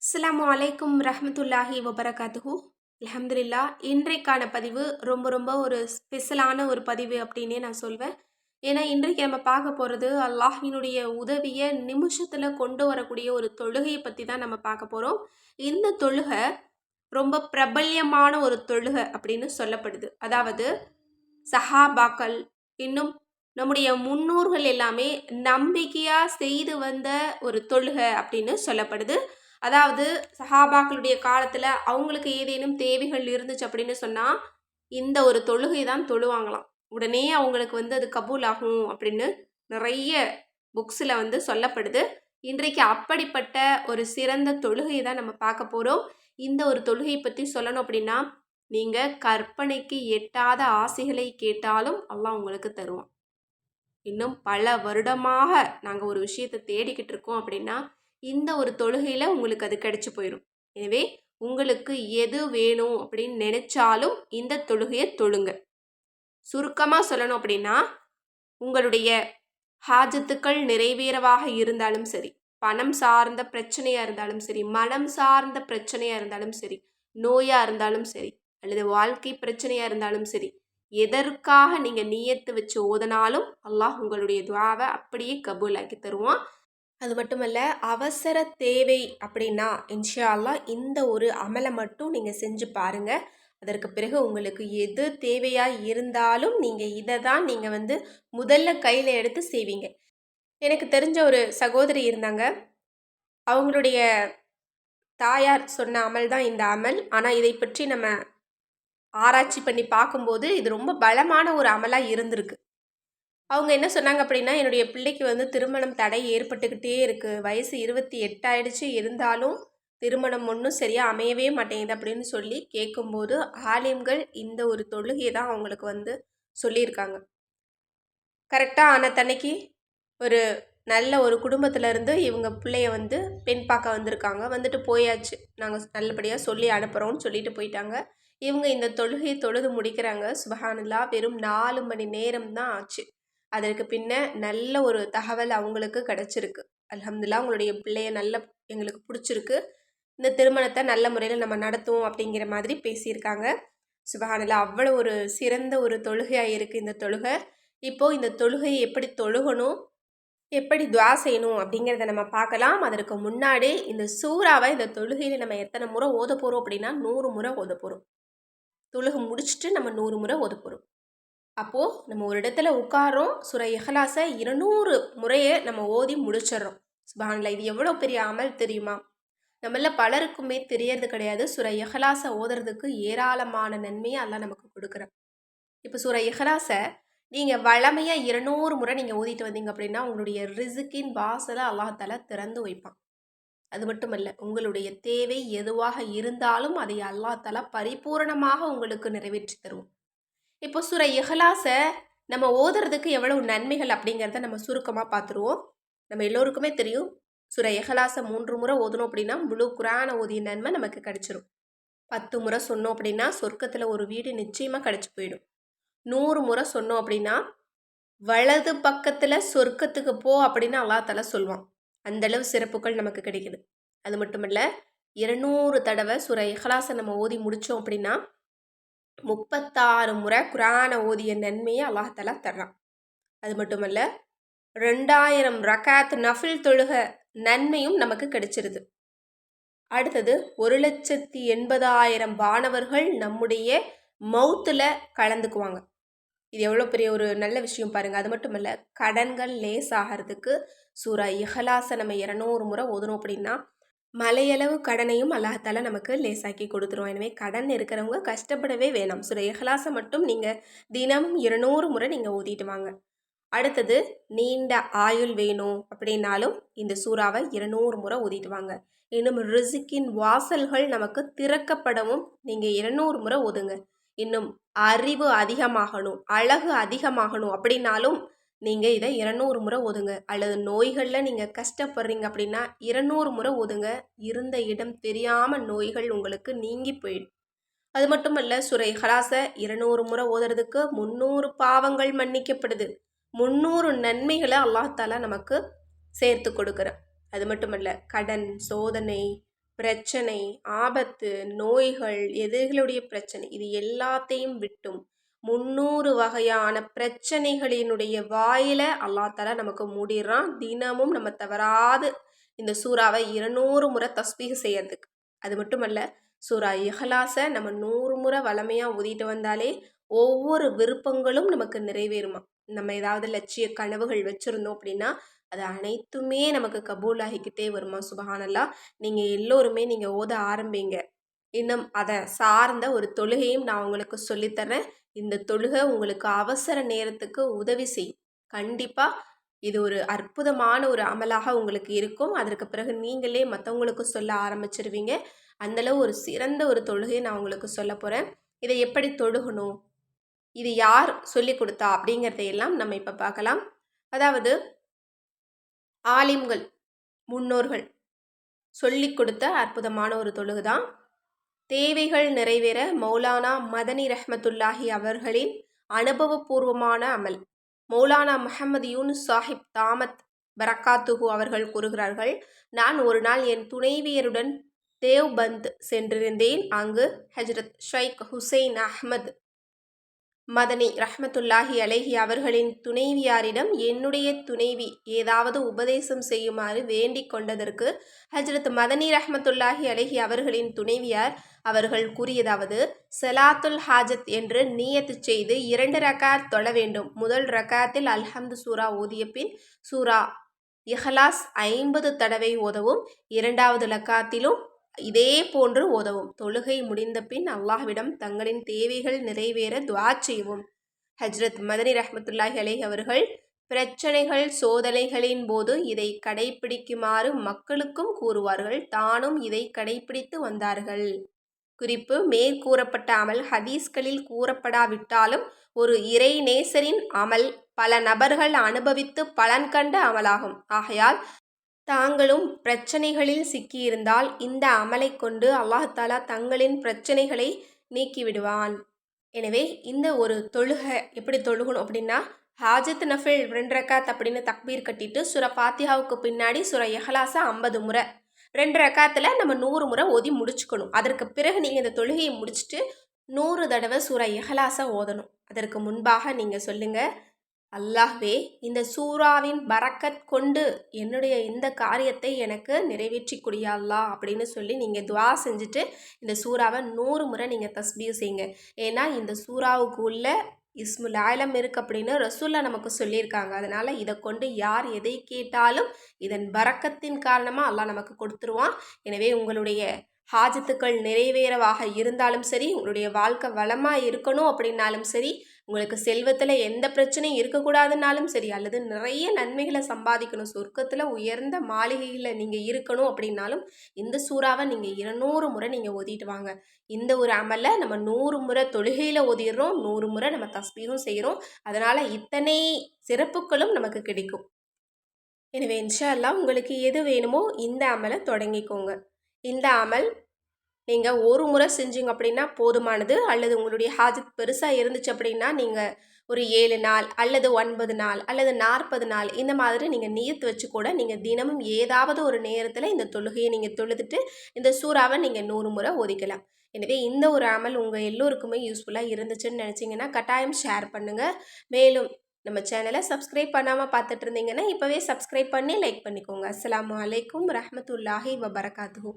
அஸ்ஸலாமு அலைக்கும் ரஹ்மத்துல்லாஹி வபரகாத்துஹு. அல்ஹம்துலில்லா. இன்றைக்கான பதிவு ரொம்ப ஒரு ஸ்பெஷலான ஒரு பதிவு அப்படின்னே நான் சொல்வேன். ஏன்னா இன்றைக்கு நம்ம பார்க்க போகிறது அல்லாஹ்வினுடைய உதவியை நிமிஷத்தில் கொண்டு வரக்கூடிய ஒரு தொழுகையை பற்றி தான் நம்ம பார்க்க போகிறோம். இந்த தொழுகை ரொம்ப பிரபல்யமான ஒரு தொழுகை அப்படின்னு சொல்லப்படுது. அதாவது சஹாபாக்கள் இன்னும் நம்முடைய முன்னோர்கள் எல்லாமே நம்பிக்கையாக செய்து வந்த ஒரு தொழுகை அப்படின்னு சொல்லப்படுது. அதாவது சஹாபாக்களுடைய காலத்தில் அவங்களுக்கு ஏதேனும் தேவைகள் இருந்துச்சு அப்படின்னு சொன்னால் இந்த ஒரு தொழுகை தான் தொழுவாங்களாம். உடனே அவங்களுக்கு அது கபூல் ஆகும் அப்படின்னு நிறைய புக்ஸில் சொல்லப்படுது. இன்றைக்கு அப்படிப்பட்ட ஒரு சிறந்த தொழுகையை தான் நம்ம பார்க்க போகிறோம். இந்த ஒரு தொழுகையை பற்றி சொல்லணும் அப்படின்னா நீங்கள் கற்பனைக்கு எட்டாத ஆசைகளை கேட்டாலும் அல்லாஹ் உங்களுக்கு தருவான். இன்னும் பல வருடமாக நாங்கள் ஒரு விஷயத்தை தேடிக்கிட்டு இருக்கோம் அப்படின்னா இந்த ஒரு தொழுகையில் உங்களுக்கு அது கிடைச்சி போயிடும். எனவே உங்களுக்கு எது வேணும் அப்படின்னு நினைச்சாலும் இந்த தொழுகையை தொழுங்க. சுருக்கமாக சொல்லணும் அப்படின்னா உங்களுடைய ஹாஜத்துக்கள் நிறைவேறவாக இருந்தாலும் சரி, பணம் சார்ந்த பிரச்சனையாக இருந்தாலும் சரி, மனம் சார்ந்த பிரச்சனையாக இருந்தாலும் சரி, நோயாக இருந்தாலும் சரி, அல்லது வாழ்க்கை பிரச்சனையாக இருந்தாலும் சரி, எதற்காக நீங்கள் நியத்து வச்சு ஓதனாலும் அல்லாஹ் உங்களுடைய துவாவை அப்படியே கபூலாக்கி தருவான். அது மட்டுமல்ல, அவசர தேவை அப்படின்னா இன்ஷா அல்லாஹ் இந்த ஒரு அமலை மட்டும் நீங்கள் செஞ்சு பாருங்கள். அதற்கு பிறகு உங்களுக்கு எது தேவையாக இருந்தாலும் நீங்கள் இதை தான் நீங்கள் முதல்ல கையில் எடுத்து செய்வீங்க. எனக்கு தெரிஞ்ச ஒரு சகோதரி இருந்தாங்க. அவங்களுடைய தாயார் சொன்ன அமல் தான் இந்த அமல். ஆனால் இதை பற்றி நம்ம ஆராய்ச்சி பண்ணி பார்க்கும்போது இது ரொம்ப பலமான ஒரு அமலாக இருந்திருக்கு. அவங்க என்ன சொன்னாங்க அப்படின்னா, என்னுடைய பிள்ளைக்கு திருமணம் தடை ஏற்பட்டுக்கிட்டே இருக்குது. வயசு 28 ஆயிடுச்சு. இருந்தாலும் திருமணம் ஒன்றும் சரியாக அமையவே மாட்டேங்குது அப்படின்னு சொல்லி கேட்கும்போது ஆலிம்கள் இந்த ஒரு தொழுகையை தான் அவங்களுக்கு சொல்லியிருக்காங்க. கரெக்டாக ஆன தன்னைக்கு ஒரு நல்ல ஒரு குடும்பத்திலேருந்து இவங்க பிள்ளைய பெண் பார்க்க வந்திருக்காங்க. வந்துட்டு போயாச்சு. நாங்கள் நல்லபடியாக சொல்லி அனுப்புகிறோம்னு சொல்லிட்டு போயிட்டாங்க. இவங்க இந்த தொழுகையை தொழுது முடிக்கிறாங்க. சுபஹானல்லாஹ். வெறும் 4 மணி நேரம் தான் ஆச்சு. அதற்கு பின்ன நல்ல ஒரு தகவல் அவங்களுக்கு கிடச்சிருக்கு. அல்ஹம்துலில்லாஹ். உங்களுடைய பிள்ளைய எங்களுக்கு பிடிச்சிருக்கு. இந்த திருமணத்தை நல்ல முறையில் நம்ம நடத்துவோம் அப்படிங்கிற மாதிரி பேசியிருக்காங்க. சுபஹானல்லாஹ். அவ்வளோ ஒரு சிறந்த ஒரு தொழுகையாக இருக்குது இந்த தொழுகை. இப்போது இந்த தொழுகையை எப்படி தொழுகணும், எப்படி துவா செய்யணும் அப்படிங்கிறத நம்ம பார்க்கலாம். அதற்கு முன்னாடி இந்த சூறாவை இந்த தொழுகையில் நம்ம எத்தனை முறை ஓத போகிறோம் அப்படின்னா 100 முறை ஓத போகிறோம். தொழுகை முடிச்சுட்டு நம்ம 100 முறை ஓத போகிறோம். அப்போது நம்ம ஒரு இடத்துல உட்காரோம். சூரா இஹ்லாஸை 200 முறையை நம்ம ஓதி முடிச்சிடறோம். சுப்ஹானல்லாஹ். இது எவ்வளோ பெரிய அமல் தெரியுமா? நம்மள பலருக்குமே தெரியறது கிடையாது. சூரா இஹ்லாஸை ஓதுறதுக்கு ஏராளமான நன்மையை அல்லாஹ் நமக்கு கொடுக்குறான். இப்போ சூரா இஹ்லாஸை நீங்கள் வழமையாக 200 முறை நீங்கள் ஓதிட்டு வந்தீங்க அப்படின்னா உங்களுடைய ரிசுக்கின் வாசலை அல்லாஹ் தஆலா திறந்து வைப்பான். அது மட்டுமல்ல, உங்களுடைய தேவை எதுவாக இருந்தாலும் அதை அல்லாஹ் தஆலா பரிபூரணமாக உங்களுக்கு நிறைவேற்றி தருவோம். இப்போ சூரா இஹ்லாஸை நம்ம ஓதுறதுக்கு எவ்வளவு நன்மைகள் அப்படிங்கிறத நம்ம சுருக்கமாக பார்த்துருவோம். நம்ம எல்லோருக்குமே தெரியும், சூரா இஹ்லாஸை 3 முறை ஓதணும் அப்படின்னா முழு குர்ஆனை ஓதிய நன்மை நமக்கு கிடைச்சிரும். 10 முறை சொன்னோம் அப்படின்னா சொர்க்கத்தில் ஒரு வீடு நிச்சயமாக கிடச்சி போயிடும். 100 முறை சொன்னோம் அப்படின்னா வலது பக்கத்தில் சொர்க்கத்துக்கு போ அப்படின்னு அல்லாஹ் தஆலா சொல்லுவான். அந்தளவு சிறப்புகள் நமக்கு கிடைக்குது. அது மட்டுமல்ல, 200 தடவை சூரா இஹ்லாஸை நம்ம ஓதி முடித்தோம் அப்படின்னா 36 முறை குர்ஆனை ஓதிய நன்மையை அல்லாஹ் தஆலா தர்றான். அது மட்டுமல்ல, 2000 ரகாத் நஃபில் தொழுக நன்மையும் நமக்கு கிடைச்சிருது. அடுத்தது 1,80,000 வானவர்கள் நம்முடைய மௌத்தில் கலந்துக்குவாங்க. இது எவ்வளோ பெரிய ஒரு நல்ல விஷயம் பாருங்கள். அது மட்டுமல்ல, கடன்கள் லேசாகிறதுக்கு சூரா இஹ்லாஸை நம்ம 200 முறை ஓதணும் அப்படின்னா மலையளவு கடனையும் அல்லாஹ் தஆலா நமக்கு லேசாக்கி கொடுத்துருவோம். எனவே கடன் இருக்கிறவங்க கஷ்டப்படவே வேணாம். சூரா இஹ்லாஸை மட்டும் நீங்கள் தினமும் 200 முறை நீங்கள் ஓதிட்டு வாங்க. அடுத்தது, நீண்ட ஆயுள் வேணும் அப்படின்னாலும் இந்த சூறாவை 200 முறை ஓதிட்டு வாங்க. இன்னும் ரிசுக்கின் வாசல்கள் நமக்கு திறக்கப்படவும் நீங்கள் 200 முறை ஓதுங்க. இன்னும் அறிவு அதிகமாகணும், அழகு அதிகமாகணும் அப்படின்னாலும் நீங்கள் இதை 200 முறை ஓதுங்க. அல்லது நோய்களில் நீங்கள் கஷ்டப்படுறீங்க அப்படின்னா 200 முறை ஓதுங்க. இருந்த இடம் தெரியாமல் நோய்கள் உங்களுக்கு நீங்கி போயிடும். அது மட்டுமல்ல, சூரா இஹ்லாஸை 200 முறை ஓதுறதுக்கு 300 பாவங்கள் மன்னிக்கப்படுது. 300 நன்மைகளை அல்லாஹ் தஆலா நமக்கு சேர்த்து கொடுக்குறான். அது மட்டுமல்ல, கடன், சோதனை, பிரச்சனை, ஆபத்து, நோய்கள், எதிரிகளுடைய பிரச்சனை இது எல்லாத்தையும் விட்டும் 300 வகையான பிரச்சனைகளினுடைய வாயில அல்லாஹ் தஆலா நமக்கு மூடிறான். தினமும் நம்ம தவறாது இந்த சூறாவை 200 முறை தஸ்பீஹ் செய்யறதுக்கு. அது மட்டுமல்ல, சூரா இஹ்லாஸ நம்ம 100 முறை வளமையா ஓதிட்டு வந்தாலே ஒவ்வொரு விருப்பங்களும் நமக்கு நிறைவேறுமாம். நம்ம ஏதாவது லட்சிய கனவுகள் வச்சிருந்தோம் அப்படின்னா, அது அனைத்துமே நமக்கு கபூல் ஆகிக்கிட்டே வருமா. சுபஹானல்லாஹ். நீங்க எல்லோருமே நீங்க ஓத ஆரம்பிங்க. இன்னும் அதை சார்ந்த ஒரு தொழுகையும் நான் உங்களுக்கு சொல்லித்தரேன். இந்த தொழுகை உங்களுக்கு அவசர நேரத்துக்கு உதவி செய்யும். கண்டிப்பா இது ஒரு அற்புதமான ஒரு அமலாக உங்களுக்கு இருக்கும். அதற்கு பிறகு நீங்களே மற்றவங்களுக்கு சொல்ல ஆரம்பிச்சிருவீங்க. அந்தளவு ஒரு சிறந்த ஒரு தொழுகையை நான் உங்களுக்கு சொல்ல போகிறேன். இதை எப்படி தொழுகணும், இது யார் சொல்லி கொடுத்தா அப்படிங்கிறதையெல்லாம் நம்ம இப்போ பார்க்கலாம். அதாவது ஆலிம்கள், முன்னோர்கள் சொல்லி கொடுத்த அற்புதமான ஒரு தொழுகை தான். தேவைகள் நிறைவேற மௌலானா மதனி ரஹ்மத்துல்லாஹி அவர்களின் அனுபவபூர்வமான அமல். மௌலானா முஹம்மது யூனுஸ் சாஹிப் தாமத் பரக்காத்துஹு அவர்கள் கூறுகிறார்கள், நான் ஒரு நாள் என் துணைவியருடன் தேவ்பந்த் சென்றிருந்தேன். அங்கு ஹஜ்ரத் ஷைக் ஹுசைன் அஹ்மத் மதனி ரஹ்மத்துல்லாஹி அலைஹி அவர்களின் துணைவியாரிடம் என்னுடைய துணைவி ஏதாவது உபதேசம் செய்யுமாறு வேண்டிக் கொண்டதற்கு ஹஜ்ரத் மதனி ரஹ்மத்துல்லாஹி அலைஹி அவர்களின் துணைவியார் அவர்கள் கூறியதாவது, சலாத்துல் ஹாஜத் என்று நியத்து செய்து 2 ரக்காத் தொழ வேண்டும். முதல் ரக்காத்தில் அல்ஹம்து சூரா ஓதிய பின் சூரா இஹ்லாஸ் 50 தடவை ஓதவும், 2வது ரக்காத்திலும் இதே போன்று ஓதவும். தொழுகை முடிந்த பின் அல்லாஹ்விடம் தங்களின் தேவைகள் நிறைவேற துஆ செய்யவும். ஹஜ்ரத் மதனி ரஹ்மத்துல்லாஹி அலைஹி அவர்கள் பிரச்சனைகள், சோதனைகளின் போது இதை கடைபிடிக்குமாறு மக்களுக்கும் கூறுவார்கள். தானும் இதை கடைபிடித்து வந்தார்கள். குறிப்பு: மேற்கூறப்பட்ட அமல் ஹதீஸ்களில் கூறப்படாவிட்டாலும் ஒரு இறை நேசரின் அமல் பல நபர்கள் அனுபவித்து பலன் கண்ட அமலாகும். ஆகையால் தாங்களும் பிரச்சனைகளில் சிக்கியிருந்தால் இந்த அமலை கொண்டு அல்லாஹ் தஆலா தங்களின் பிரச்சனைகளை நீக்கிவிடுவான். எனவே இந்த ஒரு தொழுகை எப்படி தொழுகணும் அப்படின்னா, ஹாஜத் நஃபில் 2 ரக்காத் அப்படின்னு தக்பீர் கட்டிட்டு சூரா ஃபாத்திஹாவுக்கு பின்னாடி சூரா இஹ்லாஸ 50 முறை, 2 ரக்காத்தில் நம்ம 100 முறை ஓதி முடிச்சுக்கணும். அதற்கு பிறகு நீங்கள் இந்த தொழுகையை முடிச்சுட்டு 100 தடவை சூரா இஹ்லாஸ ஓதணும். அதற்கு முன்பாக நீங்கள் சொல்லுங்கள், அல்லாஹ்வே, இந்த சூறாவின் பரக்கத் கொண்டு என்னுடைய இந்த காரியத்தை எனக்கு நிறைவேற்றி கொடியா அல்லாஹ் அப்படின்னு சொல்லி நீங்கள் துஆ செஞ்சுட்டு இந்த சூறாவை 100 முறை நீங்கள் தஸ்பீஹ் செய்யுங்க. ஏன்னா இந்த சூறாவுக்கு உள்ள இஸ்முல் ஆலம் இருக்கு அப்படின்னு ரசூல்லா நமக்கு சொல்லியிருக்காங்க. அதனால் இதை கொண்டு யார் எதை கேட்டாலும் இதன் பரக்கத்தின் காரணமாக அல்லாஹ் நமக்கு கொடுத்துருவான். எனவே உங்களுடைய ஹாஜத்துக்கள் நிறைவேறவாக இருந்தாலும் சரி, உங்களுடைய வாழ்க்கை வளமாக இருக்கணும் அப்படின்னாலும் சரி, உங்களுக்கு செல்வத்தில் எந்த பிரச்சனையும் இருக்கக்கூடாதுன்னாலும் சரி, அல்லது நிறைய நன்மைகளை சம்பாதிக்கணும், சொர்க்கத்தில் உயர்ந்த மாளிகையில் நீங்கள் இருக்கணும் அப்படின்னாலும் இந்த சூறாவை நீங்கள் 200 முறை நீங்கள் ஓதிட்டு வாங்க. இந்த ஒரு அமலை நம்ம 100 முறை தொழுகையில் ஓதிடுறோம், 100 முறை நம்ம தஸ்பீஹும் செய்கிறோம். அதனால் இத்தனை சிறப்புகளும் நமக்கு கிடைக்கும். எனவே இன்ஷா அல்லாஹ் உங்களுக்கு எது வேணுமோ இந்த அமலை தொடங்கிக்கோங்க. இந்த அமல் நீங்கள் ஒரு முறை செஞ்சீங்க அப்படின்னா போதுமானது. அல்லது உங்களுடைய ஹாஜத் பெருசாக இருந்துச்சு அப்படின்னா நீங்கள் ஒரு 7 நாள் அல்லது 9 நாள் அல்லது 40 நாள் இந்த மாதிரி நீங்கள் நியத்து வச்சு கூட நீங்கள் தினமும் ஏதாவது ஒரு நேரத்தில் இந்த தொழுகையை நீங்கள் தொழுதுட்டு இந்த சூறாவை நீங்கள் 100 முறை ஓதிக்கலாம். எனவே இந்த ஒரு அமல் உங்கள் எல்லோருக்குமே யூஸ்ஃபுல்லாக இருந்துச்சுன்னு நினச்சிங்கன்னா கட்டாயம் ஷேர் பண்ணுங்கள். மேலும் நம்ம சேனலை சப்ஸ்கிரைப் பண்ணாமல் பார்த்துட்டு இருந்தீங்கன்னா இப்போவே சப்ஸ்கிரைப் பண்ணி லைக் பண்ணிக்கோங்க. அஸ்ஸலாமு அலைக்கும் ரஹ்மத்துல்லாஹி வபரகாத்துஹு.